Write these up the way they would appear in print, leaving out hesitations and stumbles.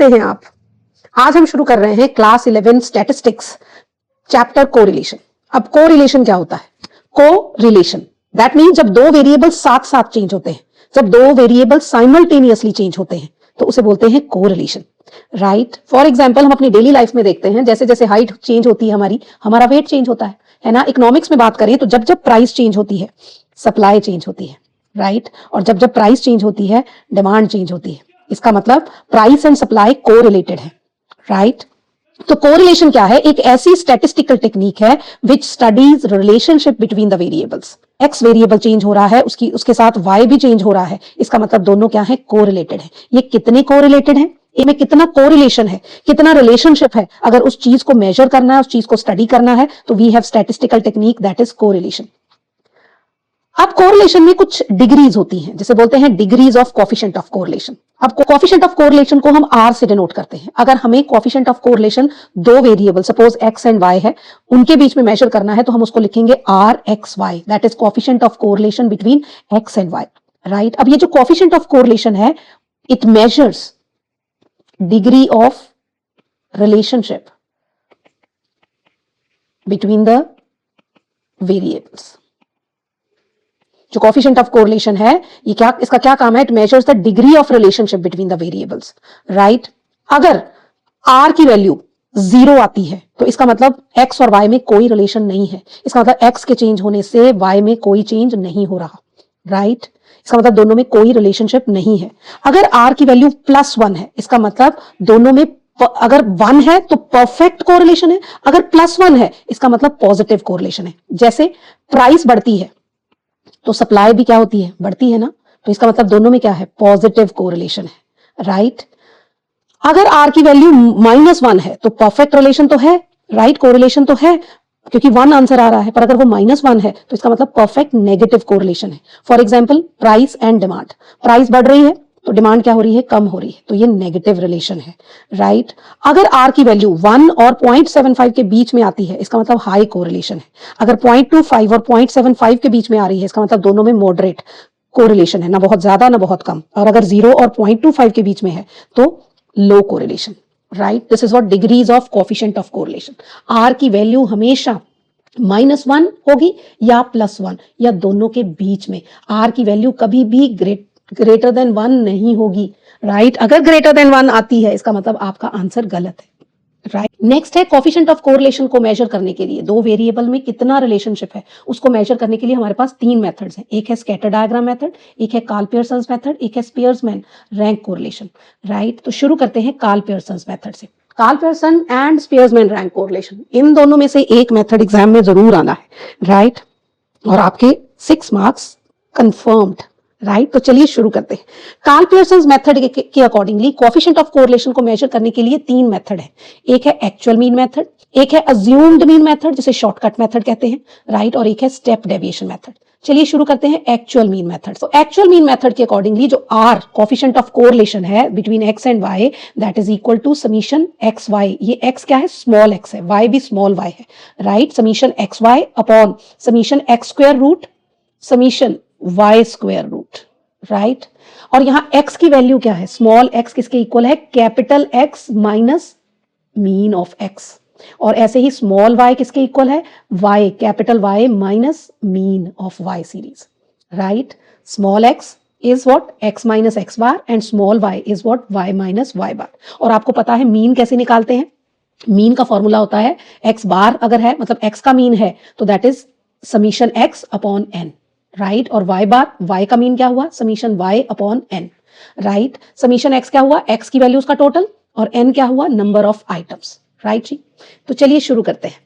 हैं आप। आज हम शुरू कर रहे हैं क्लास 11 स्टैटिस्टिक्स चैप्टर कोरिलेशन। अब कोरिलेशन क्या होता है? कोरिलेशन दैट मीन जब दो वेरिएबल साथ साथ चेंज होते हैं, जब दो वेरिएबल साइमल्टेनियसली चेंज होते हैं तो उसे बोलते हैं कोरिलेशन, राइट। फॉर एग्जाम्पल हम अपनी डेली लाइफ में देखते हैं, जैसे जैसे हाइट चेंज होती है हमारी, हमारा वेट चेंज होता है ना। इकोनॉमिक्स में बात करें तो जब जब प्राइस चेंज होती है सप्लाई चेंज होती है, राइट। और जब जब प्राइस चेंज होती है डिमांड चेंज होती है। इसका मतलब प्राइस एंड सप्लाई कोरिलेटेड है, राइट। तो कोरिलेशन क्या है? एक ऐसी स्टैटिस्टिकल टेक्निक है which studies relationship between the variables. X variable change हो रहा है, उसके साथ वाई भी चेंज हो रहा है, इसका मतलब दोनों क्या है? कोरिलेटेड है। ये कितने कोरिलेटेड है, इनमें कितना कोरिलेशन है, कितना रिलेशनशिप है, अगर उस चीज को मेजर करना है, उस चीज को स्टडी करना है तो we have statistical technique that is correlation. अब कोरिलेशन में कुछ डिग्रीज होती हैं, जिसे बोलते हैं degrees of coefficient of correlation. अब कोएफिशिएंट ऑफ कोरिलेशन को हम आर से डिनोट करते हैं। अगर हमें कोएफिशिएंट ऑफ कोरिलेशन दो variable suppose X and Y है, उनके बीच में मेजर करना है तो हम उसको लिखेंगे R X Y, that is coefficient of correlation between X and Y, right. अब ये जो कोएफिशिएंट ऑफ कोरिलेशन है, it measures degree of relationship between the variables. जो कोएफिशिएंट ऑफ कोरिलेशन है, ये क्या, इसका क्या काम है? It measures the degree of relationship between the variables, right. अगर आर की वैल्यू 0 आती है तो इसका मतलब एक्स और वाई में कोई रिलेशन नहीं है। इसका मतलब एक्स के चेंज होने से वाई में कोई चेंज नहीं हो रहा, राइट। इसका मतलब दोनों में कोई रिलेशनशिप नहीं है। अगर आर की वैल्यू +1 है, इसका मतलब दोनों में अगर 1 है तो परफेक्ट कोरिलेशन है, अगर +1 है इसका मतलब पॉजिटिव कोरिलेशन है। जैसे प्राइस बढ़ती है तो सप्लाई भी क्या होती है? बढ़ती है ना। तो इसका मतलब दोनों में क्या है? पॉजिटिव कोरिलेशन है, राइट। अगर आर की वैल्यू -1 है तो परफेक्ट रिलेशन तो है, राइट, कोरिलेशन तो है क्योंकि 1 आंसर आ रहा है। पर अगर वो -1 है तो इसका मतलब परफेक्ट नेगेटिव कोरिलेशन है। For example price and demand, price बढ़ रही है तो डिमांड क्या हो रही है? कम हो रही है, तो ये नेगेटिव रिलेशन है, राइट। अगर आर की वैल्यू 1 और 0.75 के बीच में आती है, इसका मतलब हाई कोरिलेशन है। अगर 0.25 और 0.75 के बीच में आ रही है, इसका मतलब दोनों में मॉडरेट कोरिलेशन है, ना बहुत ज्यादा ना बहुत कम। और अगर 0 और 0.25 के बीच में है तो low correlation, right. This is what degrees of coefficient of correlation. R की वैल्यू हमेशा -1 होगी या +1 या दोनों के बीच में। आर की वैल्यू कभी भी ग्रेटर देन 1 नहीं होगी, राइट। अगर ग्रेटर देन 1 आती है इसका मतलब आपका आंसर गलत है, राइट। नेक्स्ट है कोएफिशिएंट ऑफ कोरिलेशन को मेजर करने के लिए दो वेरिएबल में कितना रिलेशनशिप है उसको मेजर करने के लिए हमारे पास 3 मेथड्स हैं। एक है स्कैटर डायग्राम मेथड, एक है कार्ल पियर्सन मेथड, एक है स्पियर्समैन रैंक कोरिलेशन, राइट। तो शुरू करते हैं कार्ल पियर्सन मेथड से। Karl Pearson and Spearman rank correlation, इन दोनों में से एक मेथड एग्जाम में जरूर आना है, राइट। और आपके 6 मार्क्स कंफर्म्ड, राइट। तो चलिए शुरू करते हैं। कार्ल पियर्सन मेथड के अकॉर्डिंगली कोएफिशिएंट ऑफ कोरिलेशन को मेजर करने के लिए 3 मेथड है। एक है एक्चुअल मीन मेथड, एक है अज्यूम्ड मीन मेथड जिसे शॉर्टकट मेथड कहते हैं, राइट, और एक है स्टेप डेविएशन मेथड। चलिए शुरू करते हैं एक्चुअल मीन मेथड। तो एक्चुअल मीन मेथड के अकॉर्डिंगली जो आर कोएफिशिएंट ऑफ कोरिलेशन है between X and Y, that is equal to summation X Y. ये एक्स क्या है? स्मॉल एक्स है, वाई भी स्मॉल वाई है, right. Summation X Y upon summation X square root summation Y square root, right. और यहां x की value क्या है? स्मॉल x किसके इक्वल है? Capital X minus mean of x। और ऐसे ही स्मॉल y किसके इक्वल है? y capital Y minus mean of y series, right. Small x is what? x minus x bar and small y is what? y minus y बार। और आपको पता है mean कैसे निकालते हैं? मीन का फॉर्मूला होता है x बार अगर है मतलब x का मीन है तो that is summation x upon n, right. और y बार, y का मीन क्या हुआ? Summation y upon n, right. Summation x क्या हुआ? x की वैल्यूज का टोटल, और n क्या हुआ? नंबर ऑफ आइटम्स, राइट जी। तो चलिए शुरू करते हैं।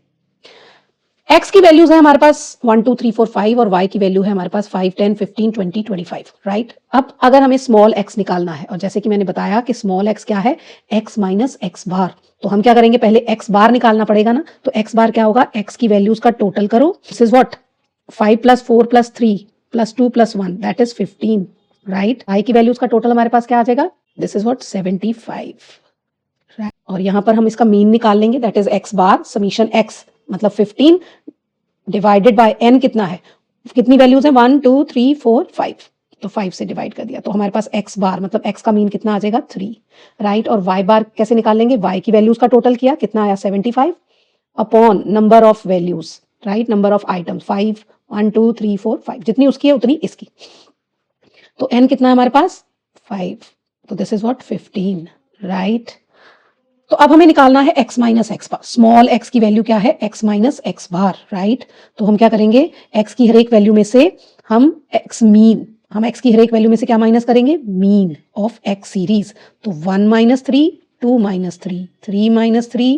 x की वैल्यूज है हमारे पास 1 2 3 4 5 और y की वैल्यू है हमारे पास 5 10 15 20 25, राइट। अब अगर हमें स्मॉल x निकालना है, और जैसे कि मैंने बताया कि स्मॉल x क्या है? x माइनस x बार। तो हम क्या करेंगे? पहले x बार निकालना पड़ेगा ना। तो x बार क्या होगा? x की वैल्यूज का टोटल करो। This is what? 5 + 4 + 3 + 2 + 1 that is 15, right. y की वैल्यूज का टोटल हमारे पास क्या आ जाएगा? This is what? 75, राइट। और यहां पर हम इसका मीन निकाल लेंगे, that is x bar summation x मतलब 15 डिवाइडेड बाय n कितना है? कितनी वैल्यूज है? 1 2 3 4 5, तो 5 से डिवाइड कर दिया, तो हमारे पास x बार मतलब x का मीन कितना आ जाएगा 3, राइट। और y बार कैसे निकाल लेंगे, y की वैल्यूज का टोटल किया, कितना आया 75 upon number of values, right, number of items 5, 1 2 3 4 5, जितनी उसकी है उतनी इसकी, तो n कितना है हमारे पास 5, तो दिस इज व्हाट 15, राइट। तो अब हमें निकालना है x माइनस एक्स बार, स्मॉल x की वैल्यू क्या है x माइनस एक्स बार, राइट। तो हम क्या करेंगे, x की हर एक वैल्यू में से हम x मीन, हम x की हर एक वैल्यू में से क्या माइनस करेंगे, मीन ऑफ x सीरीज, तो 1 minus 3, 2 minus 3, 3 minus 3,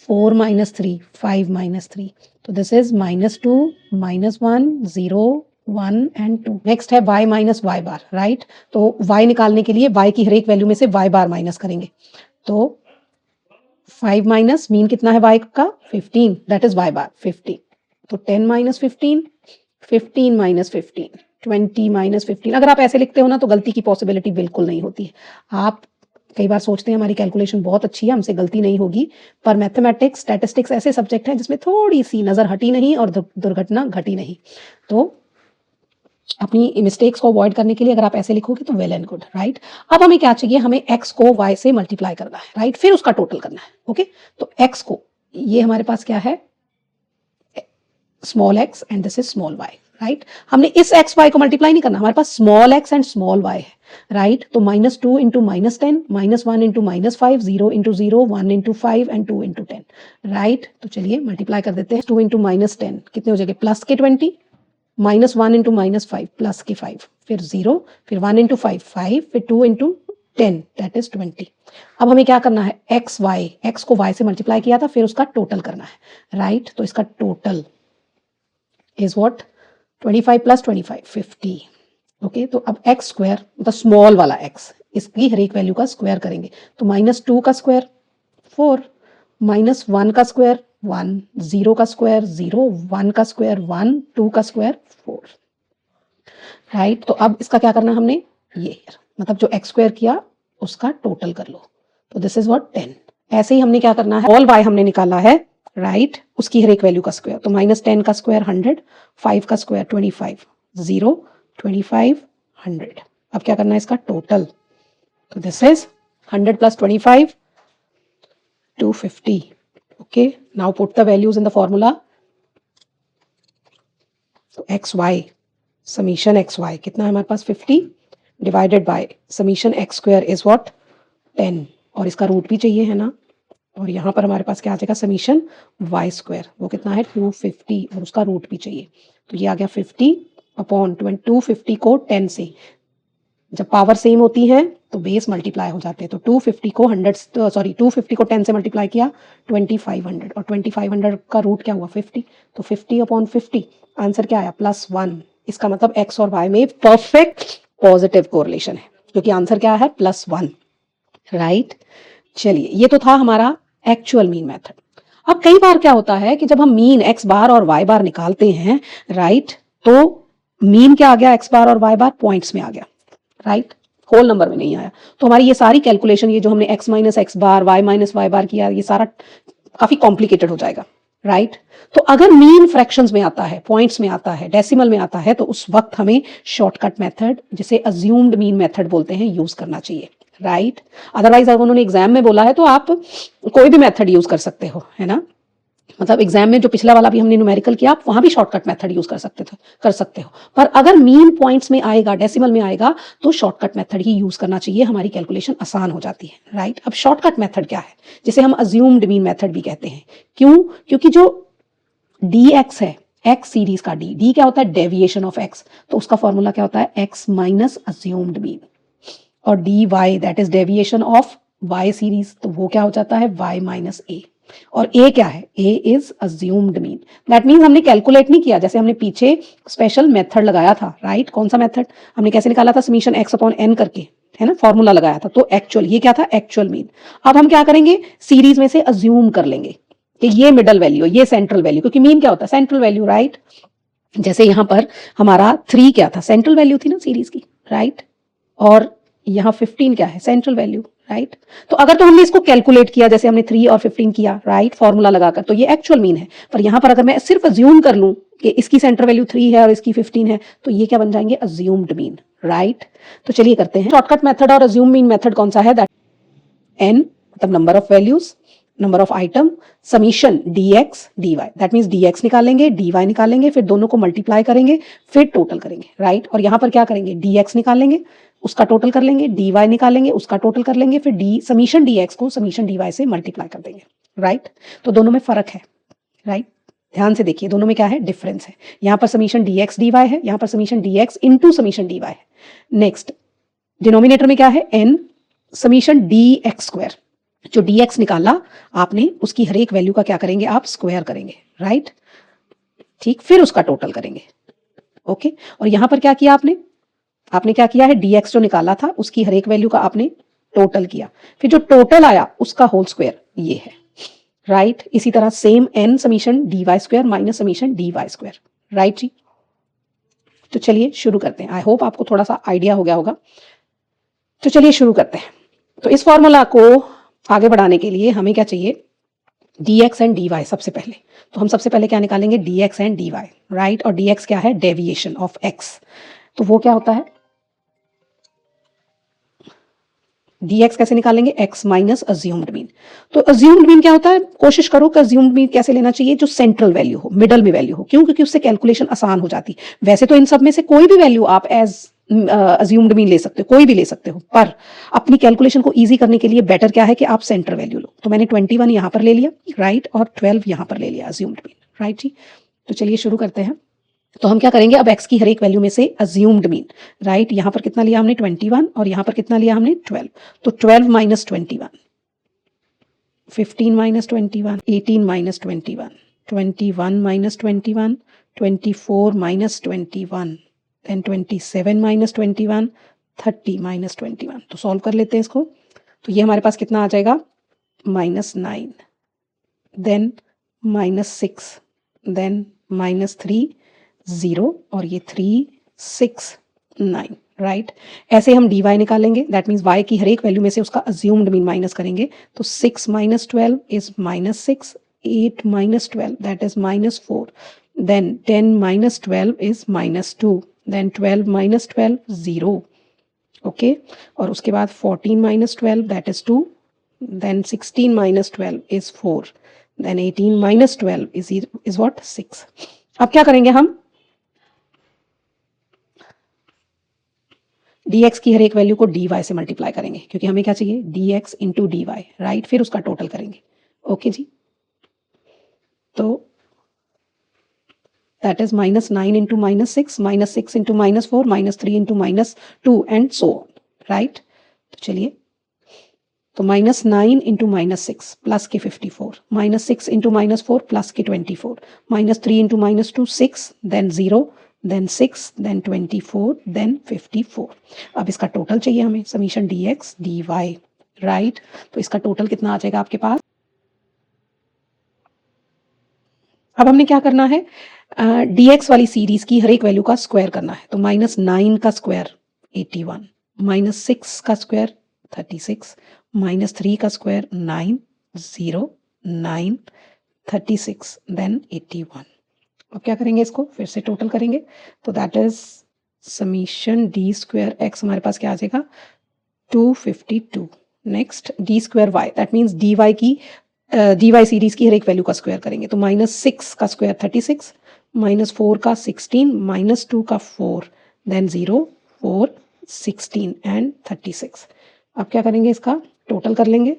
4 minus 3, 5 minus 3, तो दिस इज -2, -1, 0, 1 एंड 2। नेक्स्ट है y माइनस वाई बार, राइट। तो y निकालने के लिए y की हर एक वैल्यू में से y बार माइनस करेंगे, तो 5 माइनस मीन कितना है y का 15, दैट इज y बार 15, तो 10 माइनस 15, 15 माइनस 15, 20 माइनस 15। अगर आप ऐसे लिखते हो ना तो गलती की पॉसिबिलिटी बिल्कुल नहीं होती है। आप कई बार सोचते हैं हमारी कैलकुलेशन बहुत अच्छी है, हमसे गलती नहीं होगी, पर मैथमेटिक्स स्टैटिस्टिक्स ऐसे सब्जेक्ट है जिसमें थोड़ी सी नजर हटी नहीं और दुर्घटना घटी नहीं। तो अपनी मिस्टेक्स को अवॉइड करने के लिए अगर आप ऐसे लिखोगे तो वेल एंड गुड, राइट। अब हमें क्या चाहिए, हमें x को y से मल्टीप्लाई करना है, राइट, फिर उसका टोटल करना है, ओके। तो x को, ये हमारे पास क्या है small x and this is small y, right. हमने इस x y को मल्टीप्लाई नहीं करना, हमारे पास small x and small y है, राइट। तो -2 into -10, -1 into -5, 0 into 0, 1 into 5 and 2 into 10, right. तो चलिए मल्टीप्लाई कर देते हैं, 2 इंटू -10 कितने हो जाएंगे, प्लस के 20, -1 इंटू -5 प्लस के 5, फिर 0, फिर 1 इंटू 5 5, फिर 2 इंटू 10 दैट इज 20। अब हमें क्या करना है, x को y से मल्टीप्लाई किया था, फिर उसका टोटल करना है, राइट। तो इसका total is what 25 plus 25 50, okay. तो अब x स्क्वायर मतलब स्मॉल वाला x, इसकी हर एक वैल्यू का स्क्वायर करेंगे, तो -2 का स्क्वायर 4, -1 का स्क्वायर 1, 0 का स्क्वायर 0, 1 का स्क्वायर 1, 2 का स्क्वायर 4, राइट। तो अब इसका क्या करना हमने, ये मतलब जो x स्क्वायर किया उसका टोटल कर लो, तो दिस इज व्हाट 10। ऐसे ही हमने क्या करना है, ऑल y हमने निकाला है, राइट, उसकी हर एक वैल्यू का स्क्वायर, तो -10 का स्क्वायर 100, 5 का स्क्वायर 25, 0, 25, 100। अब क्या करना है इसका टोटल, तो this is 100 plus 25, 250, okay, now put the values in the formula, so xy summation xy कितना है हमारे पास 50 divided by summation x square is what 10, और इसका रूट भी चाहिए है ना, और यहाँ पर हमारे पास क्या आ जाएगा समीशन y स्क्वायर, वो कितना है 250, और उसका रूट भी चाहिए, तो ये आ गया 50 अपॉन 250 को 10 से, जब पावर सेम होती है तो बेस मल्टीप्लाई हो जाते हैं, तो 250 को 250 को 10 से मल्टीप्लाई किया 2500, और 2500 का रूट क्या हुआ 50, तो 50 अपॉन 50 आंसर क्या आया +1। इसका मतलब x और y में परफेक्ट पॉजिटिव कोरिलेशन है, क्योंकि आंसर क्या है +1, राइट। चलिए ये तो था हमारा एक्चुअल मीन मेथड। अब कई बार क्या होता है कि जब हम मीन x बार और y बार निकालते हैं, राइट, तो मीन क्या आ गया x बार और y बार पॉइंट्स में आ गया, राइट, होल नंबर में नहीं आया, तो हमारी ये सारी कैलकुलेशन, ये जो हमने x माइनस एक्स बार y माइनस वाई बार किया, ये सारा काफी कॉम्प्लिकेटेड हो जाएगा, राइट। तो अगर मीन फ्रैक्शंस में आता है, पॉइंट्स में आता है, डेसिमल में आता है, तो उस वक्त हमें शॉर्टकट मेथड, जिसे अज्यूम्ड मीन मेथड बोलते हैं, यूज करना चाहिए, राइट। अदरवाइज अगर उन्होंने एग्जाम में बोला है तो आप कोई भी मेथड यूज कर सकते हो, है ना, मतलब एग्जाम में जो पिछला वाला भी हमने न्यूमेरिकल किया, आप वहां भी शॉर्टकट मेथड यूज कर सकते हो, पर अगर मीन पॉइंट्स में आएगा, डेसिमल में आएगा, तो शॉर्टकट मेथड ही यूज करना चाहिए, हमारी कैलकुलेशन आसान हो जाती है, राइट। अब शॉर्टकट मेथड क्या है, जिसे हम अज्यूम्ड मीन मेथड भी कहते हैं, क्यों, क्योंकि जो dx है, x सीरीज का d क्या होता है डेविएशन ऑफ x, तो उसका फॉर्मूला क्या होता है x माइनस अज्यूम्ड मीन, और dy that is deviation of y series, तो वो क्या हो जाता है y माइनस a, और a क्या है, a is assumed mean, that means हमने कैलकुलेट नहीं किया, जैसे हमने पीछे स्पेशल मेथड लगाया था, राइट। कौन सा मेथड हमने कैसे निकाला था, समीशन x अपॉन n करके, है ना, फॉर्मूला लगाया था, तो एक्चुअल ये क्या था एक्चुअल मीन। अब हम क्या करेंगे, सीरीज में से अज्यूम कर लेंगे कि ये मिडल वैल्यू, ये सेंट्रल वैल्यू, क्योंकि मीन क्या होता है सेंट्रल वैल्यू, राइट। जैसे यहाँ पर हमारा 3 क्या था, सेंट्रल वैल्यू थी ना सीरीज की, राइट, और यहाँ 15 क्या है सेंट्रल वैल्यू, राइट। तो अगर तो हमने इसको कैलकुलेट किया, जैसे हमने 3 और 15 किया, राइट, फॉर्मूला लगाकर, तो ये एक्चुअल मीन है। पर यहां पर अगर मैं सिर्फ अज्यूम कर लूं कि इसकी सेंटर वैल्यू 3 है और इसकी 15 है, तो ये क्या बन जाएंगे, अज्यूम्ड मीन, राइट। तो चलिए करते हैं शॉर्टकट मेथड और अज्यूम मीन मेथड कौन सा है, दैट n मतलब number of values, number of item, summation dx dy, that means dx निकालेंगे, dy निकालेंगे, फिर दोनों को मल्टीप्लाई करेंगे, फिर टोटल करेंगे, राइट। और यहां पर क्या करेंगे, dx निकालेंगे, उसका टोटल कर लेंगे, dy निकालेंगे, उसका टोटल कर लेंगे, फिर समीशन dx को समीशन dy से मल्टीप्लाई कर देंगे, राइट। तो दोनों में फर्क है, राइट। ध्यान से देखिए, दोनों में क्या है, डिफरेंस है। यहां पर समीशन dx dy है, यहां पर summation dx into summation dy है। नेक्स्ट डिनोमिनेटर में क्या है, n समीशन dx स्क्वायर, जो dx निकाला आपने, उसकी हर एक वैल्यू का क्या करेंगे, आप स्क्वायर करेंगे, राइट, ठीक, फिर उसका टोटल करेंगे, ओके। और यहां पर क्या किया आपने क्या किया है, dx जो निकाला था उसकी हर एक वैल्यू का आपने टोटल किया, फिर जो टोटल आया उसका होल स्क्वायर, ये है, राइट। इसी तरह same n summation dy square minus summation dy square, right जी। तो चलिए शुरू करते हैं, आई होप आपको थोड़ा सा आइडिया हो गया होगा। तो चलिए शुरू करते हैं। तो इस फॉर्मूला को आगे बढ़ाने के लिए हमें क्या चाहिए, dx एंड dy सबसे पहले। तो हम सबसे पहले क्या निकालेंगे, dx एंड dy, राइट। और dx क्या है, डेविएशन ऑफ x, तो वो क्या होता है, dx कैसे निकालेंगे, x माइनस अज्यूम्ड मीन। तो अज्यूम्ड मीन क्या होता है, कोशिश करो कि अज्यूम्ड मीन कैसे लेना चाहिए, जो सेंट्रल वैल्यू हो, मिडल में वैल्यू हो, क्यों, क्योंकि उससे कैलकुलेशन आसान हो जाती। वैसे तो इन सब में से कोई भी वैल्यू आप एज अज्यूम्ड मीन ले सकते हो, कोई भी ले सकते हो, पर अपनी कैलकुलेशन को इजी करने के लिए बेटर क्या है कि आप सेंटर वैल्यू लो। तो मैंने 21 यहां पर ले लिया, राइट, और 12 यहां पर ले लिया अज्यूम्ड मीन, राइट जी। तो चलिए शुरू करते हैं। तो हम क्या करेंगे, अब x की हर एक वैल्यू में से अज्यूम्ड मीन, राइट, यहां पर कितना लिया हमने 21 और यहां पर कितना लिया हमने 12। तो 12 minus 21, 15 minus 21, 18 minus 21, 21 minus 21, 24 minus 21, then 27 minus 21, 30 minus 21। तो सॉल्व कर लेते हैं इसको। तो ये हमारे पास कितना आ जाएगा, -9, देन -6, देन -3, 0, और ये 3, 6, 9, राइट। ऐसे हम dy निकालेंगे, दैट मीन्स y की हर एक वैल्यू में से उसका अज्यूम्ड मीन माइनस करेंगे। तो 6 minus 12 is -6, 8 minus 12 that is -4, then 10 minus 12 is -2, then 12 minus 12 0, okay. और उसके बाद 14 minus 12 that is 2, then 16 minus 12 is 4, then 18 minus 12 is what, 6। अब क्या करेंगे हम, dx की हर एक वैल्यू को dy से मल्टीप्लाई करेंगे, क्योंकि हमें क्या चाहिए, dx इंटू dy, राइट, फिर उसका टोटल करेंगे, ओके जी। तो that is -9 into -6, -6 into -4, -3 into -2 and so on, right. तो चलिए, तो -9 इंटू -6 प्लस के 54, -6 इंटू -4 प्लस के 24, -3 into -2 6, then 0, then 6, then 24, then 54। अब इसका टोटल चाहिए हमें, समीशन dx dy, राइट। तो इसका टोटल कितना आ जाएगा आपके पास। अब हमने क्या करना है, dx वाली सीरीज की हर एक वैल्यू का स्क्वायर करना है। तो -9 का स्क्वायर 81, -6 का स्क्वायर 36, -3 का स्क्वायर 9, 0, 9, 36, देन 81। अब क्या करेंगे, इसको फिर से टोटल करेंगे। तो that is summation D square X, हमारे पास क्या आ जाएगा, 252। Next D square Y, that means D Y की dy सीरीज की हर एक वैल्यू का स्क्वायर करेंगे। तो -6 का स्क्वायर 36, -4 का 16, -2 का 4, देन 0, 4, 16 एंड 36। अब क्या करेंगे, इसका टोटल कर लेंगे।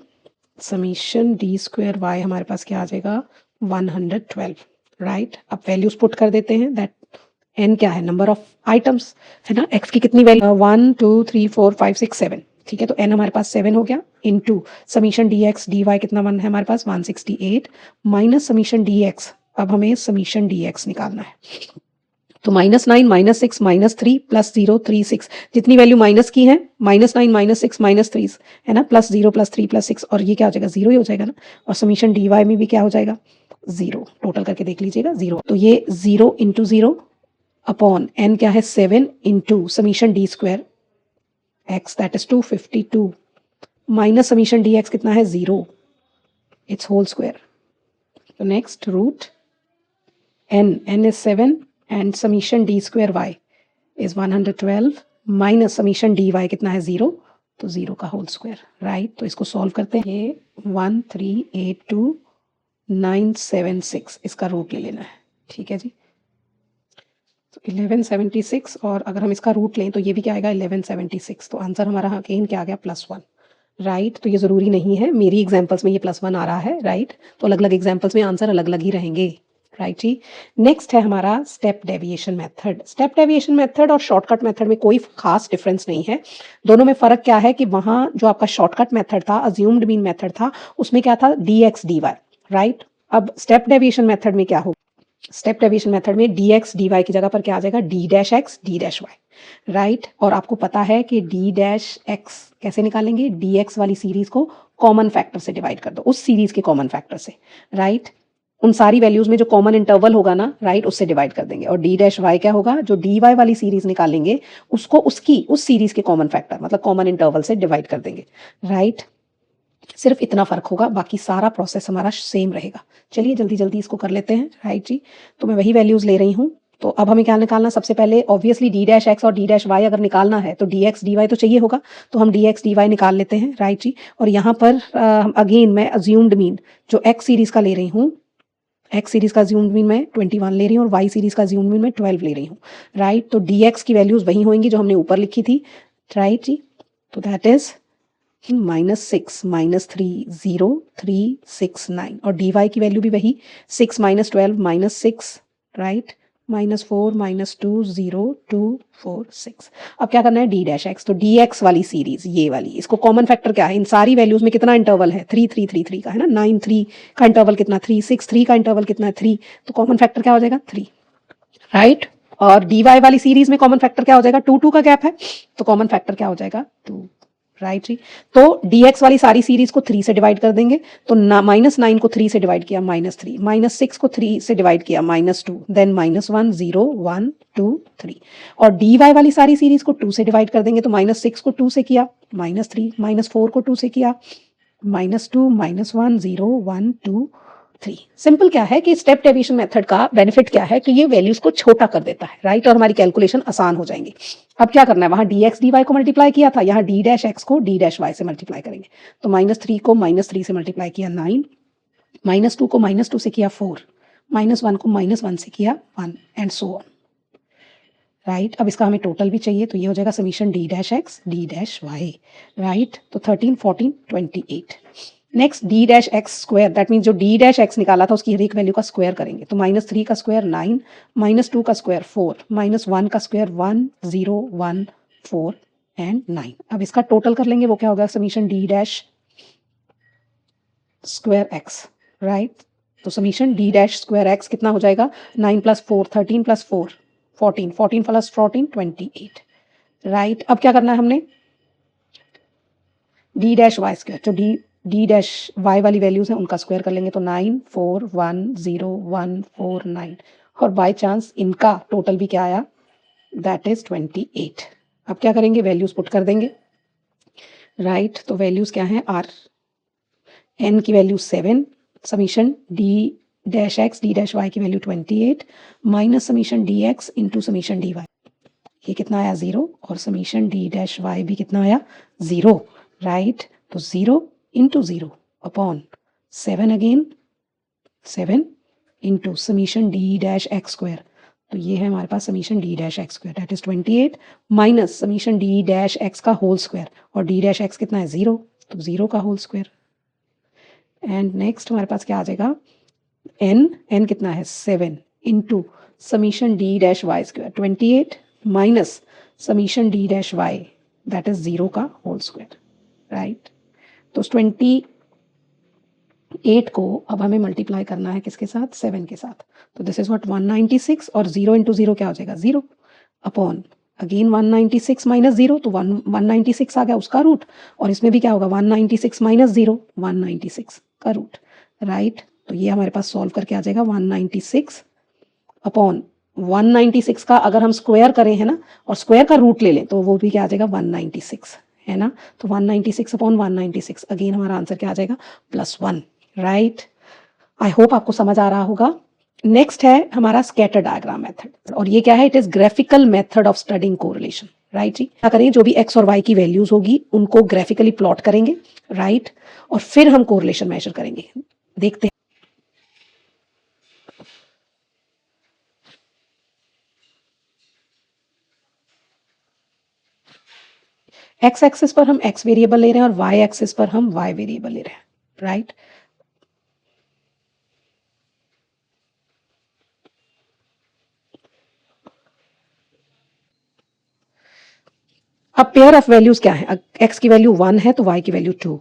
समीशन डी स्क्वायर वाई हमारे पास क्या आ जाएगा, 112, राइट। अब वैल्यूज पुट कर देते हैं, दैट n क्या है, नंबर ऑफ आइटम्स है ना, x की कितनी वैल्यू, 1 2 3 4 5 6 7, ठीक है। तो n हमारे पास 7 हो गया, इनटू समीशन dx dy कितना 1 है हमारे पास, 168, माइनस समीशन dx, अब हमें समीशन dx निकालना है। तो -9, -6, -3, +0, 3, 6, जितनी वैल्यू माइनस की है, -9, -6, -3 है ना, +0, +3, +6, और ये क्या हो जाएगा, 0 ही हो जाएगा ना। और समीशन dy में भी क्या हो जाएगा, 0, टोटल करके देख लीजिएगा 0। तो ये 0 इंटू 0 अपॉन n क्या है, 7 into summation D square x, that is 252, minus summation D x कितना है 0, इट्स होल स्क्वायर. तो next root n is 7 and summation d square y is 112 minus summation dy कितना है 0, तो 0 का होल स्क्वायर. राइट, तो इसको सॉल्व करते हैं. ये 1382976 इसका रूट ले लेना है. ठीक है जी. तो 1176 और अगर हम इसका रूट लें तो ये भी क्या आएगा 1176. तो आंसर हमारा अगेन क्या आ गया +1. राइट, तो ये ज़रूरी नहीं है, मेरी एग्जाम्पल्स में ये +1 आ रहा है. राइट, तो अलग अलग एग्जाम्पल्स में आंसर अलग अलग ही रहेंगे. राइट जी. नेक्स्ट है हमारा step deviation method. Step deviation method और शॉर्टकट मेथड में कोई खास डिफरेंस नहीं है. दोनों में फ़र्क क्या है कि वहाँ जो आपका शॉर्टकट मेथड था, अज्यूम्ड मीन मेथड था, उसमें क्या था dx dy. राइट, अब स्टेप डेविएशन मेथड में क्या होगा, स्टेप डेविएशन मेथड में dx dy की जगह पर क्या आ जाएगा d-x d-y. राइट, और आपको पता है कि d-x कैसे निकालेंगे, dx वाली सीरीज को कॉमन फैक्टर से डिवाइड कर दो, उस सीरीज के कॉमन फैक्टर से. राइट, उन सारी वैल्यूज में जो कॉमन इंटरवल होगा ना, राइट, उससे डिवाइड कर देंगे. और d-y क्या होगा, जो dy वाली सीरीज निकालेंगे उसको उसकी उस सीरीज के कॉमन फैक्टर मतलब कॉमन इंटरवल से डिवाइड कर देंगे. राइट, सिर्फ इतना फर्क होगा, बाकी सारा प्रोसेस हमारा सेम रहेगा. चलिए जल्दी जल्दी इसको कर लेते हैं. राइट जी, तो मैं वही वैल्यूज ले रही हूँ. तो अब हमें क्या निकालना, सबसे पहले ऑब्वियसली d-x और d-y अगर निकालना है तो dx dy तो चाहिए होगा, तो हम dx dy निकाल लेते हैं. राइट जी, और यहाँ पर अगेन मैं अज्यूम्ड मीन जो x सीरीज का ले रही हूँ, x सीरीज का अज्यूम्ड मीन मैं 21 ले रही हूँ और y सीरीज का अज्यूम्ड मीन मैं 12 ले रही हूँ. राइट, तो dx की वैल्यूज वही होंगी जो हमने ऊपर लिखी थी. राइट जी, तो दैट इज -6 -3 0 3 6 9 और dy की वैल्यू भी वही 6 -12 -6. राइट, -4 -2 0 2 4 6. अब क्या करना है d-x, तो dx वाली सीरीज ये वाली, इसको कॉमन फैक्टर क्या है, इन सारी वैल्यूज में कितना इंटरवल है 3 3 3 3 का है ना, 9 3 का इंटरवल कितना 3 6 3 का इंटरवल कितना है 3, तो कॉमन फैक्टर क्या हो जाएगा 3. राइट, और dy वाली सीरीज में कॉमन फैक्टर क्या हो जाएगा 2 2 का गैप है, तो कॉमन फैक्टर क्या हो जाएगा 2. राइट जी, तो dx वाली सारी सीरीज को 3 से डिवाइड कर देंगे, तो -9 को 3 से डिवाइड किया -3, -6 को 3 से डिवाइड किया -2, देन -1 0 1 2 3, और dy वाली सारी सीरीज को 2 से डिवाइड कर देंगे, तो -6 को 2 से किया -3, -4 को 2 से किया -2 -1 0 1 2 3. सिंपल क्या है कि स्टेप डेविएशन मेथड का बेनिफिट क्या है कि ये वैल्यूज को छोटा कर देता है. राइट, और हमारी कैलकुलेशन आसान हो जाएंगी. अब क्या करना है, वहां dx dy को मल्टीप्लाई किया था, यहाँ d-x को d-y से मल्टीप्लाई करेंगे, तो -3 को -3 से मल्टीप्लाई किया 9, -2 को -2 से किया 4, -1 को -1 से किया 1 एंड सो ऑन. राइट, अब इसका हमें टोटल भी चाहिए, तो ये हो जाएगा समीशन d-x d-y. राइट, तो 13 14 28. Next d-x square, that means जो d-x निकाला था उसकी हर एक वैल्यू का स्क्वायर करेंगे, तो -3 का स्क्वायर 9, -2 का स्क्वायर 4, -1 का स्क्वायर 1 0 1 4 एंड 9. अब इसका टोटल कर लेंगे, वो क्या होगा समीशन d-स्क्वायर x. राइट, तो समीशन d-स्क्वायर x कितना हो जाएगा 9 + 4 13 + 4 14 14 + 14 28. राइट, अब क्या करना है हमने d-y स्क्वायर, जो d-y वाली वैल्यूज हैं उनका स्क्वायर कर लेंगे, तो 9 4 1 0 1 4 9, और बाय चांस इनका टोटल भी क्या आया, दैट इज 28. अब क्या करेंगे, वैल्यूज पुट कर देंगे. राइट, तो वैल्यूज क्या हैं, आर n की वैल्यू 7, समीशन d-x d-y की value 28, minus summation dx into summation dy, ये कितना आया 0, और समीशन d-y भी कितना आया 0. राइट, तो 0 into 0 upon 7 again 7 into summation d-x square, तो ये है हमारे पास समीशन d-x square that is 28 minus summation d-x का होल स्क्वायर, और d-x कितना है 0, तो 0 का होल स्क्वायर. एंड नेक्स्ट हमारे पास क्या आ जाएगा n कितना है 7 into summation d-y square 28 minus summation d-y that is 0 का होल स्क्वायर. राइट, तो 28 को अब हमें मल्टीप्लाई करना है किसके साथ, 7 के साथ, तो दिस इज व्हाट 196, और 0 इंटू 0 क्या हो जाएगा 0 अपॉन अगेन 196 माइनस 0, तो 196 आ गया उसका रूट, और इसमें भी क्या होगा 196 माइनस 0 196 का रूट. राइट, तो ये हमारे पास सॉल्व करके आ जाएगा 196 अपॉन 196 का अगर हम स्क्वायर करें है ना, और स्क्वायर का रूट ले लें, तो वो भी क्या आ जाएगा 196 है ना, तो 196 अपॉन 196, अगेन हमारा आंसर क्या आ जाएगा, +1, राइट। आई होप आपको समझ आ रहा होगा। नेक्स्ट है हमारा स्कैटर डायग्राम मेथड, और ये क्या है, it is graphical method of studying correlation, right जी। क्या करेंगे, जो भी एक्स और वाई की वैल्यूज होगी उनको ग्राफिकली प्लॉट करेंगे, राइट, और फिर हम कोरिलेशन मेजर करेंगे। देखते हैं, एक्स एक्सिस पर हम एक्स वेरिएबल ले रहे हैं और वाई एक्सिस पर हम वाई वेरिएबल ले रहे हैं, राइट। अब पेयर ऑफ वैल्यूज क्या है, एक्स की वैल्यू 1 है तो वाई की वैल्यू 2,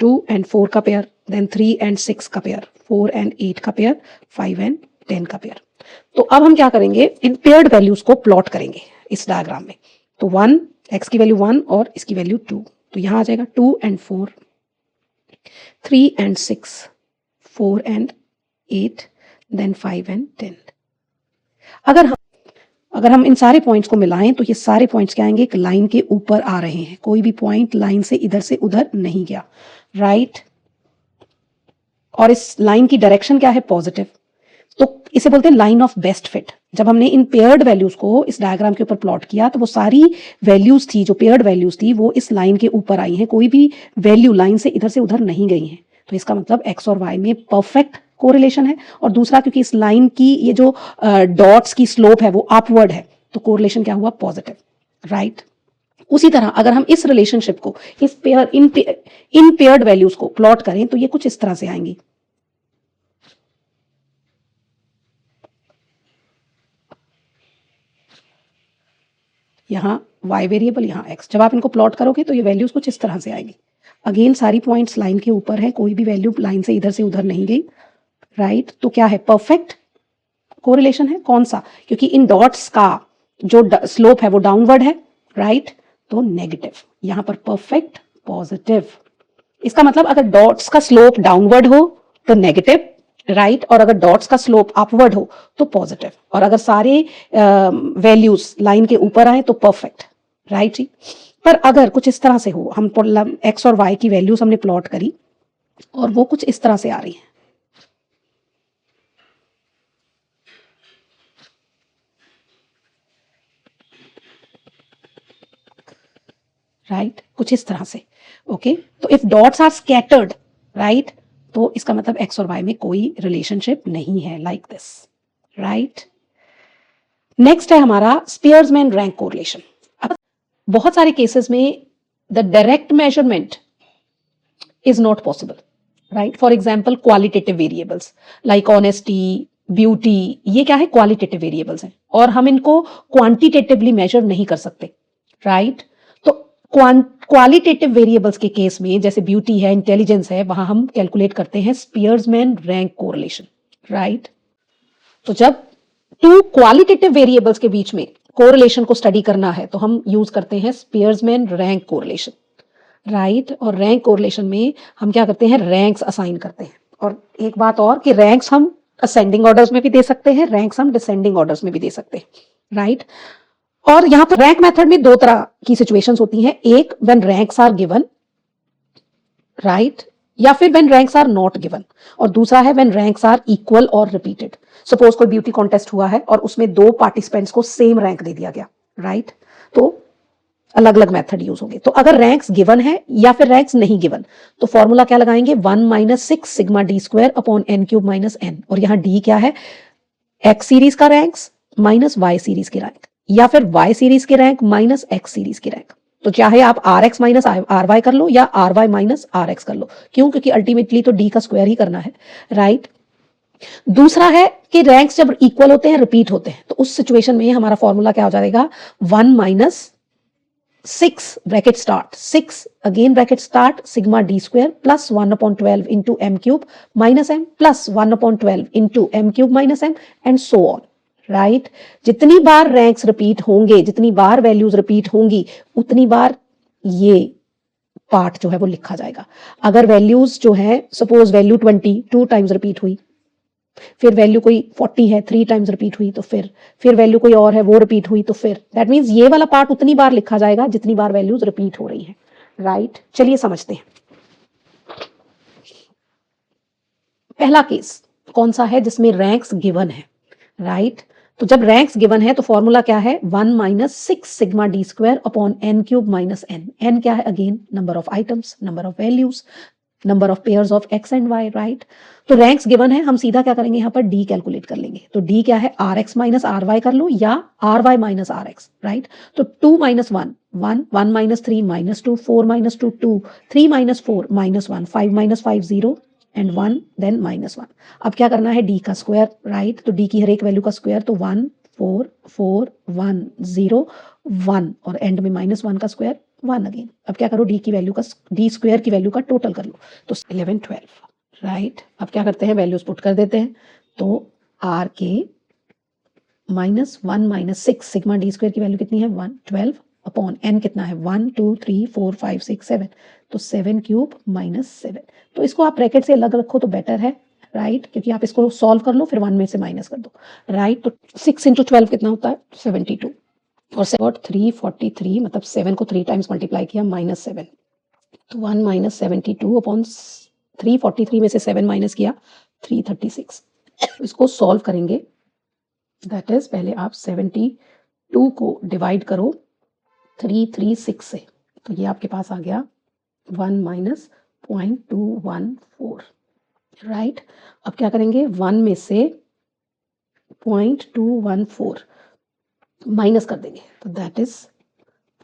2 एंड 4 का पेयर, देन 3 एंड 6 का पेयर, 4 एंड 8 का पेयर, 5 एंड 10 का पेयर। तो अब हम क्या करेंगे, इन पेयर्ड वैल्यूज को प्लॉट करेंगे इस डायग्राम में। तो 1, एक्स की वैल्यू 1 और इसकी वैल्यू 2, तो यहां आ जाएगा 2 and 4, 3 and 6, 4 and 8, then 5 and 10। अगर हम इन सारे पॉइंट्स को मिलाएं तो ये सारे पॉइंट्स क्या आएंगे, एक लाइन के ऊपर आ रहे हैं, कोई भी पॉइंट लाइन से उधर नहीं गया, राइट। और इस लाइन की डायरेक्शन क्या है, पॉजिटिव, तो इसे बोलते हैं लाइन ऑफ बेस्ट फिट। जब हमने इन पेयर्ड वैल्यूज को इस डायग्राम के ऊपर प्लॉट किया तो वो सारी वैल्यूज थी जो पेयर्ड वैल्यूज थी वो इस लाइन के ऊपर आई हैं, कोई भी वैल्यू लाइन से उधर नहीं गई है। तो इसका मतलब एक्स और वाई में परफेक्ट कोरिलेशन है। और दूसरा, क्योंकि इस लाइन की ये जो डॉट्स की स्लोप है वो अपवर्ड है, तो कोरिलेशन क्या हुआ, पॉजिटिव, राइट। उसी तरह अगर हम इस रिलेशनशिप को इस इन पेयर्ड वैल्यूज को प्लॉट करें तो ये कुछ इस तरह से आएंगी। यहाँ y वेरिएबल, यहाँ x, जब आप इनको प्लॉट करोगे तो ये वैल्यूज कुछ इस तरह से आएगी। अगेन सारी पॉइंट्स लाइन के ऊपर है, कोई भी वैल्यू लाइन से उधर नहीं गई, राइट। तो क्या है, परफेक्ट कोरिलेशन है। कौन सा, क्योंकि इन डॉट्स का जो स्लोप है वो डाउनवर्ड है, राइट, तो नेगेटिव। यहाँ पर परफेक्ट पॉजिटिव। इसका मतलब अगर डॉट्स का स्लोप डाउनवर्ड हो तो नेगेटिव, राइट, और अगर डॉट्स का स्लोप अपवर्ड हो तो पॉजिटिव, और अगर सारे वैल्यूज लाइन के ऊपर आए तो परफेक्ट, राइट जी। पर अगर कुछ इस तरह से हो, हम एक्स और वाई की वैल्यूज हमने प्लॉट करी और वो कुछ इस तरह से आ रही है, राइट, कुछ इस तरह से, ओके। तो if dots are scattered, right, तो इसका मतलब एक्स और वाई में कोई रिलेशनशिप नहीं है, लाइक दिस, राइट। नेक्स्ट है हमारा स्पियर्समैन रैंक कोरिलेशन। अब बहुत सारे केसेस में the direct measurement is not possible, right. For example qualitative variables like honesty, beauty, ये क्या है, क्वालिटेटिव वेरिएबल्स हैं और हम इनको क्वांटिटेटिवली मेजर नहीं कर सकते, राइट। तो क्वालिटेटिव वेरिएबल्स के केस में, जैसे ब्यूटी है, इंटेलिजेंस है, वहां हम कैलकुलेट करते हैं स्पियर्समैन रैंक कोरिलेशन, राइट। तो जब टू क्वालिटेटिव वेरिएबल्स के बीच में कोरिलेशन को स्टडी करना है तो हम यूज करते हैं स्पियर्समैन रैंक कोरिलेशन, राइट। और रैंक कोरिलेशन में हम क्या करते हैं, रैंक्स असाइन करते हैं। और एक बात और कि रैंक्स हम असेंडिंग ऑर्डर्स में भी दे सकते हैं, रैंक्स हम डिसेंडिंग ऑर्डर्स में भी दे सकते हैं, राइट। और यहां पर रैंक मेथड में दो तरह की सिचुएशंस होती हैं, एक when ranks are given, right, या फिर when ranks are not given, और दूसरा है व्हेन रैंक्स आर इक्वल और रिपीटेड। सपोज कोई ब्यूटी कॉन्टेस्ट हुआ है और उसमें दो पार्टिसिपेंट्स को सेम रैंक दे दिया गया, राइट, तो अलग अलग मेथड यूज होंगे। तो अगर रैंक्स गिवन है या फिर रैंक्स नहीं गिवन तो फॉर्मूला क्या लगाएंगे, 1 - 6 sigma D square upon n cube minus n, और यहाँ d क्या है, x सीरीज का रैंक्स माइनस y सीरीज की रैंक, या फिर y सीरीज की रैंक माइनस x सीरीज की रैंक। तो चाहे आप rx माइनस ry कर लो या ry माइनस rx कर लो, क्यों, क्योंकि अल्टीमेटली तो d का स्क्वायर ही करना है, राइट। दूसरा है कि रैंक्स जब इक्वल होते हैं, रिपीट होते हैं, तो उस सिचुएशन में हमारा फॉर्मूला क्या हो जाएगा, 1 - 6 bracket start 6 again bracket start sigma D square plus 1/12 into M cube minus M plus 1/12 into M cube minus M and so on, right. जितनी बार रैंक्स रिपीट होंगे, जितनी बार वैल्यूज रिपीट होंगी, उतनी बार ये पार्ट जो है वो लिखा जाएगा। अगर वैल्यूज जो है, सपोज वैल्यू 20 2 टाइम्स रिपीट हुई, फिर वैल्यू कोई 40 है 3 टाइम्स रिपीट हुई, तो फिर वैल्यू कोई और है वो रिपीट हुई, तो फिर दैट मीन्स ये वाला पार्ट उतनी बार लिखा जाएगा जितनी बार वैल्यूज रिपीट हो रही है, राइट। चलिए समझते हैं। पहला केस कौन सा है जिसमें रैंक्स गिवन है, राइट। तो जब रैंक्स गिवन है तो फॉर्मूला क्या है, 1 minus 6 sigma D square upon N cube minus N. N क्या है, again number of items, number of values, number of pairs of X and Y, right. तो रैंक्स गिवन है, हम सीधा क्या करेंगे, यहाँ पर डी कैलकुलेट कर लेंगे। तो डी क्या है, R X minus R Y कर लो या R Y minus R X, right. तो 2 minus 1 1, 1 minus 3 minus 2, 4 minus 2 2, 3 minus 4 minus 1, 5 minus 5 0 and 1 then minus 1। अब क्या करना है, डी का स्क्वायर, राइट। तो डी की हर एक वैल्यू का स्क्वायर, तो 1 4 4 1 0 1 और एंड में माइनस 1 का स्क्वायर 1 अगेन। अब क्या करो, डी की वैल्यू का, डी स्क्वायर की वैल्यू का टोटल कर लो, तो 11 12, राइट। अब क्या करते हैं, वैल्यूज पुट कर देते हैं। तो आर के minus 1 minus 6 sigma D square की वैल्यू कितनी है, 1 12 अपॉन एन कितना है, 1 2 3 4 5 6 7, तो 7 क्यूब माइनस 7। तो इसको आप ब्रैकेट से अलग रखो तो बेटर है, राइट, क्योंकि आप इसको सॉल्व कर लो फिर 1 में से माइनस कर दो, राइट। तो 6 इंटू 12 कितना होता है, 72 और 343, मतलब 7 को 3 टाइम्स मल्टीप्लाई किया माइनस 7, तो 1 माइनस 72 अपॉन 343 में से 7 माइनस किया 336। इसको सॉल्व करेंगे, दैट इज पहले आप 72 को डिवाइड करो 336 से, तो ये आपके पास आ गया 1 माइनस 0.214, राइट। अब क्या करेंगे, 1 में से 0.214 माइनस कर देंगे, तो दैट इज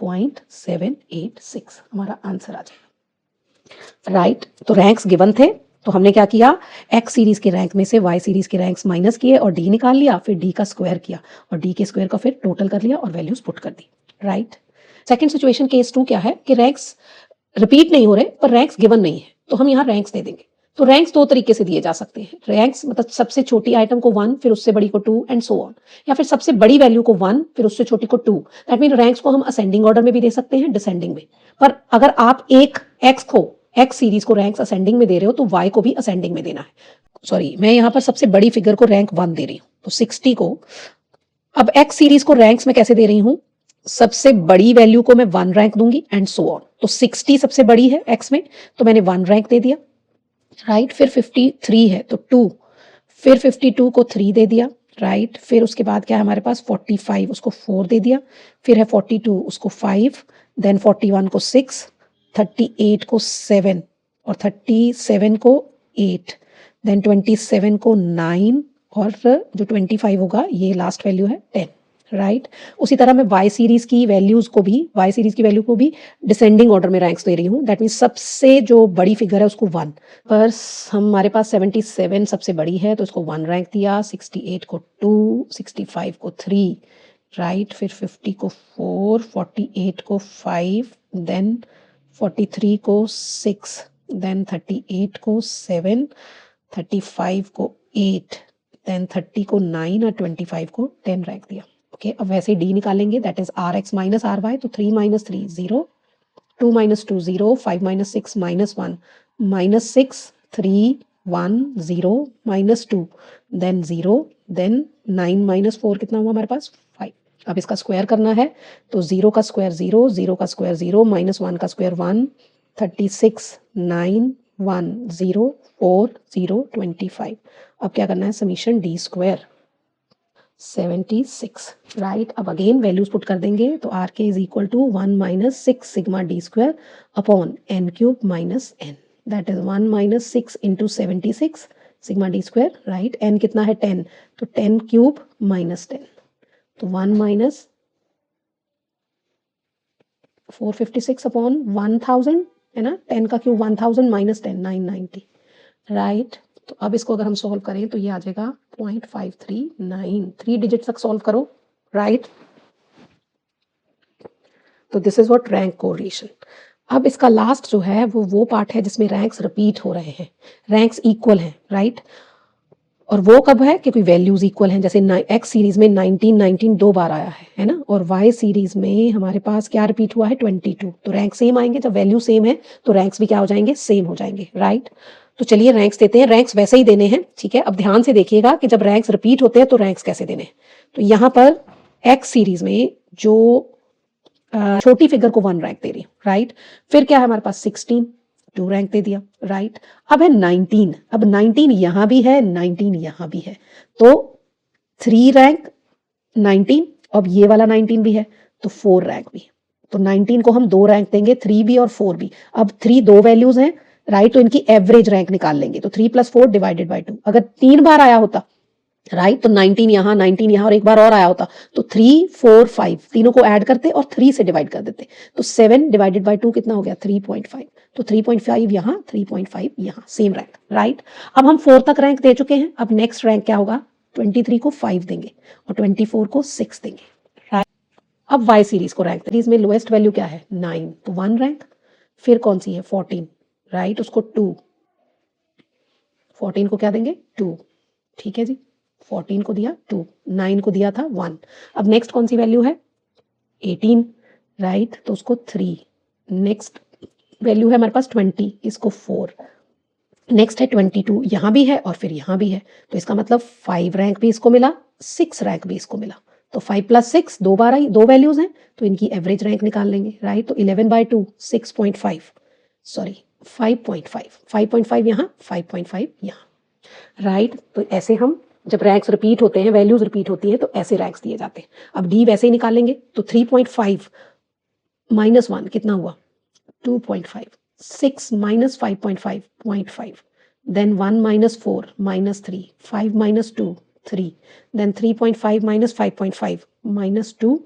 0.786, हमारा आंसर आ जाएगा, राइट। तो रैंक्स गिवन थे, तो हमने क्या किया, एक्स सीरीज के रैंक में से वाई सीरीज के रैंक्स माइनस किए और डी निकाल लिया, फिर डी का स्क्वायर किया और डी के स्क्वायर का फिर टोटल कर लिया और वैल्यूज पुट कर दी, राइट। सेकंड सिचुएशन केस 2 क्या है कि रैंक्स रिपीट नहीं हो रहे पर रैंक्स गिवन नहीं है, तो हम यहाँ रैंक्स दे देंगे। तो रैंक्स 2 तरीके से दिए जा सकते हैं, रैंक्स मतलब सबसे छोटी आइटम को 1 फिर उससे बड़ी को 2 एंड सो ऑन, या फिर सबसे बड़ी वैल्यू को 1 फिर उससे छोटी को 2। दैट मीन रैंक्स को हम असेंडिंग ऑर्डर में भी दे सकते हैं, डिसेंडिंग में। पर अगर आप एक एक्स सीरीज को रैंक्स असेंडिंग में दे रहे हो तो वाई को भी असेंडिंग में देना है। सॉरी, मैं यहाँ पर सबसे बड़ी फिगर को रैंक 1 दे रही हूँ, तो 60 को, अब एक्स सीरीज को रैंक्स में कैसे दे रही हूँ, सबसे बड़ी वैल्यू को मैं 1 रैंक दूंगी एंड सो ऑन। तो 60 सबसे बड़ी है एक्स में, तो मैंने 1 रैंक दे दिया, राइट। फिर 53 है तो 2, फिर 52 को 3 दे दिया, राइट। फिर उसके बाद क्या है हमारे पास 45, उसको 4 दे दिया, फिर है 42, उसको 5, देन 41 को 6, 38 को 7 और 37 को 8, देन 27 को 9 और जो 25 होगा ये लास्ट वैल्यू है 10, राइट। उसी तरह मैं वाई सीरीज की वैल्यूज को भी, वाई सीरीज की वैल्यू को भी डिसेंडिंग ऑर्डर में रैंक्स दे रही हूँ। दैट मीन सबसे जो बड़ी फिगर है उसको 1, पर हमारे पास 77 सबसे बड़ी है तो उसको 1 रैंक दिया, 68 को 2, 65 को 3, राइट। फिर 50 को 4, 48 को 5, देन 43 को 6, देन 38 को 7, 35 को 8, देन 30 को 9 और 25 को 10 रैंक दिया। ओके, अब वैसे डी निकालेंगे, that is R X minus R Y, तो 3 minus 3 0, 2 minus 2 0, 5 minus 6 minus 1, minus 6 3 1 0 minus 2, then 0, then 9 minus 4 कितना हुआ हमारे पास 5। अब इसका स्क्वायर करना है, तो 0 का स्क्वायर 0, 0 का स्क्वायर 0, माइनस 1 का स्क्वायर 1, 36 9 1 0 4 0 25। अब क्या करना है, समीशन डी स्क्वायर 76, राइट। अब अगेन वैल्यूज पुट कर देंगे, तो R K is equal to 1 minus 6 sigma D square upon N cube minus N, that is 1 minus 6 into 76 sigma D square, right. N कितना है 10, तो 10 क्यूब माइनस 10, तो 1 minus 456 upon 1000 है ना, 10 का क्यूब 1000 माइनस 10 990, राइट। तो अब इसको अगर हम सॉल्व करें तो ये आ जाएगा 0.539, 3 डिजिट तक सॉल्व करो, राइट। तो this is what rank correlation. अब इसका लास्ट जो है वो पार्ट है जिसमें रैंक्स रिपीट हो रहे हैं, रैंक्स इक्वल हैं, राइट। और वो कब है, क्योंकि वैल्यूज इक्वल हैं, जैसे एक्स सीरीज में 19 19 2 बार आया है ना, और वाई सीरीज में हमारे पास क्या रिपीट हुआ है 22। तो रैंक सेम आएंगे, जब वैल्यू सेम है तो रैंक्स भी क्या हो जाएंगे, सेम हो जाएंगे, राइट। तो चलिए रैंक्स देते हैं, रैंक्स वैसे ही देने हैं, ठीक है। अब ध्यान से देखिएगा कि जब रैंक्स रिपीट होते हैं तो रैंक्स कैसे देने हैं। तो यहाँ पर एक्स सीरीज में जो छोटी फिगर को 1 रैंक दे रही हूँ, राइट। फिर क्या है हमारे पास 16, 2 रैंक दे दिया, राइट। अब है 19, अब 19 यहां भी है, 19 यहां भी है, तो 3 रैंक 19, अब ये वाला 19 भी है तो 4 रैंक भी। तो 19 को हम 2 रैंक देंगे, 3 भी और 4 भी। अब 3 दो वैल्यूज हैं, राइट, तो इनकी एवरेज रैंक निकाल लेंगे, तो 3 + 4 डिवाइडेड बाई 2। अगर 3 बार आया होता, राइट, तो 19 यहाँ, 19 यहाँ और एक बार और आया होता, तो 3 4 5 तीनों को ऐड करते और 3 से डिवाइड कर देते, तो 7 डिवाइडेड बाई 2 कितना हो गया 3.5। तो 3.5 यहाँ, 3.5 यहाँ, सेम रैंक, राइट। अब हम 4 तक रैंक दे चुके हैं, अब नेक्स्ट रैंक क्या होगा, 23 को 5 देंगे और 24 को 6 देंगे, राइट। अब वाई सीरीज को रैंक, सीरीज में लोएस्ट वैल्यू क्या है 9, तो 1 रैंक। फिर कौन सी है 14, राइट, उसको 2, 14 को क्या देंगे 2, ठीक है जी। 14 को दिया 2, 9 को दिया था 1। अब नेक्स्ट कौन सी वैल्यू है 18, राइट, तो उसको 3। नेक्स्ट वैल्यू है हमारे पास 20, इसको 4। नेक्स्ट है 22, यहाँ भी है और फिर यहाँ भी है, तो इसका मतलब 5 रैंक भी इसको मिला, 6 रैंक भी इसको मिला। तो 5 + 6 दो बार आई, दो वैल्यूज हैं, तो इनकी एवरेज रैंक निकाल लेंगे, राइट। तो 11/2 6.5, सॉरी 5.5, 5.5 यहाँ, 5.5 यहाँ, राइट। तो ऐसे हम जब रैंक्स रिपीट होते हैं, वैल्यूज रिपीट होती हैं, तो ऐसे रैंक्स दिए जाते हैं। अब डी वैसे ही निकालेंगे, तो 3.5 - 1 कितना हुआ 2.5, 6 - 5.5 0.5, देन 1 - 4 -3, 5 - 2 3, देन 3.5 - 5.5 -2,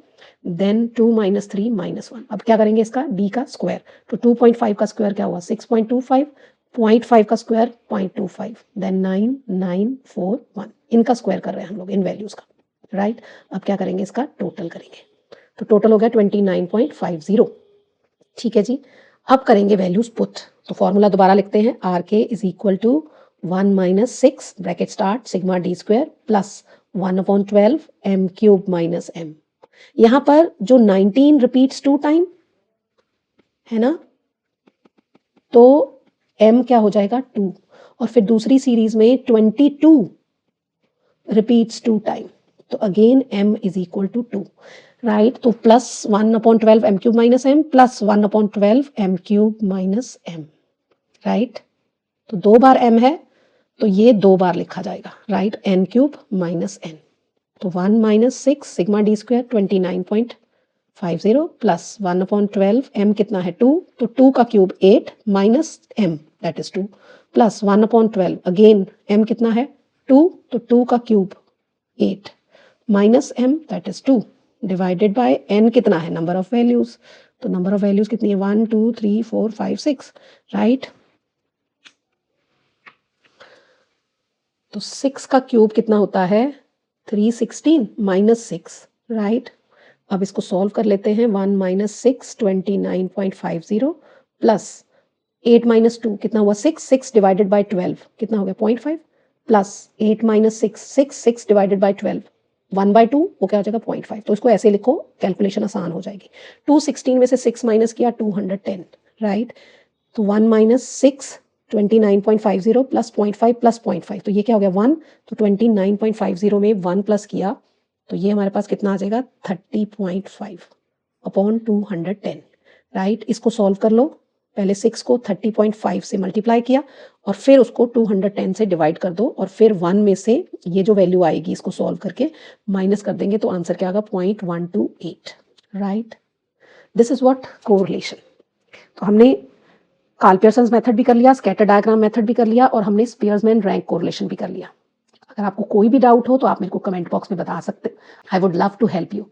देन 2 - 3 -1। अब क्या करेंगे इसका डी का स्क्वायर, तो 2.5 का स्क्वायर क्या हुआ 6.25, 0.5 का स्क्वायर 0.25, देन 9 9 4 1, इनका स्क्वायर कर रहे हैं हम लोग इन वैल्यूज का, राइट। अब क्या करेंगे इसका टोटल करेंगे, तो टोटल हो गया 29.50, ठीक है जी। अब करेंगे वैल्यूज पुट, तो फॉर्मूला दोबारा लिखते हैं, R K is equal to 1 - 6 bracket start sigma D square plus 1/12 m³ - m। यहां पर जो 19 रिपीट्स 2 टाइम है ना, तो m क्या हो जाएगा 2, और फिर दूसरी सीरीज में 22 रिपीट्स 2 टाइम, तो again m is equal to 2, right. तो plus 1/12 m³ - m plus 1/12 m³ - m, right. तो 2 बार m है, तो ये 2 बार लिखा जाएगा, राइट, n³ - n। तो 1 - 6 sigma D square 29.50 plus 1/12 m कितना है 2, तो 2 का cube 8 minus m that is 2 plus 1/12 again m कितना है 2, तो 2 का cube 8 minus m that is 2 divided by n कितना है नंबर ऑफ वैल्यूज, तो नंबर ऑफ वैल्यूज कितनी है 1 2 3 4 5 6, राइट। तो 6 का क्यूब कितना होता है 316 माइनस 6, राइट। अब इसको सॉल्व कर लेते हैं, 1 - 6 29.50 प्लस 8 - 2 कितना हुआ 6, 6 डिवाइडेड बाई 12 कितना हो गया 0.5 प्लस 8 - 6 6 6 डिवाइडेड बाई 12 1/2 वो क्या हो जाएगा 0.5। तो इसको ऐसे लिखो, कैलकुलेशन आसान हो जाएगी। 216 में से 6 माइनस किया 210, राइट। तो 1 - 6 29.50 प्लस 0.5 प्लस 0.5, तो ये क्या हो गया 1, तो 29.50 में 1 प्लस किया, तो ये हमारे पास कितना आ जाएगा 30.5/210, राइट। इसको सॉल्व कर लो, पहले 6 को 30.5 से मल्टीप्लाई किया और फिर उसको 210 से डिवाइड कर दो, और फिर 1 में से ये जो वैल्यू आएगी इसको सॉल्व करके माइनस कर देंगे, तो आंसर क्या आएगा 0.128, right. This is what correlation. तो हमने कार्ल पियर्सन्स मेथड भी कर लिया, स्कैटर डायग्राम मेथड भी कर लिया, और हमने स्पीयरमैन रैंक कोरिलेशन भी कर लिया। अगर आपको कोई भी डाउट हो तो आप मेरे को कमेंट बॉक्स में बता सकते, I would love to help you.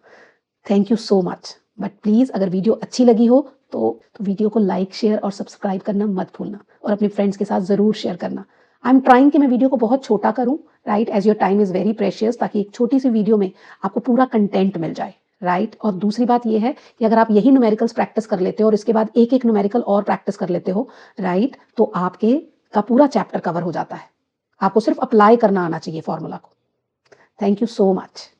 Thank you so much. But please अगर वीडियो अच्छी लगी हो तो वीडियो को लाइक शेयर और सब्सक्राइब करना मत भूलना, और अपने फ्रेंड्स के साथ ज़रूर शेयर करना। आई एम ट्राइंग कि मैं वीडियो को बहुत छोटा करूँ, right, as your time is very precious, ताकि एक छोटी सी वीडियो में आपको पूरा कंटेंट मिल जाए, राइट। और दूसरी बात ये है कि अगर आप यही न्यूमेरिकल्स प्रैक्टिस कर लेते हो और इसके बाद एक एक न्यूमेरिकल और प्रैक्टिस कर लेते हो, राइट, तो आपके का पूरा चैप्टर कवर हो जाता है। आपको सिर्फ अप्लाई करना आना चाहिए फॉर्मूला को। Thank you so much.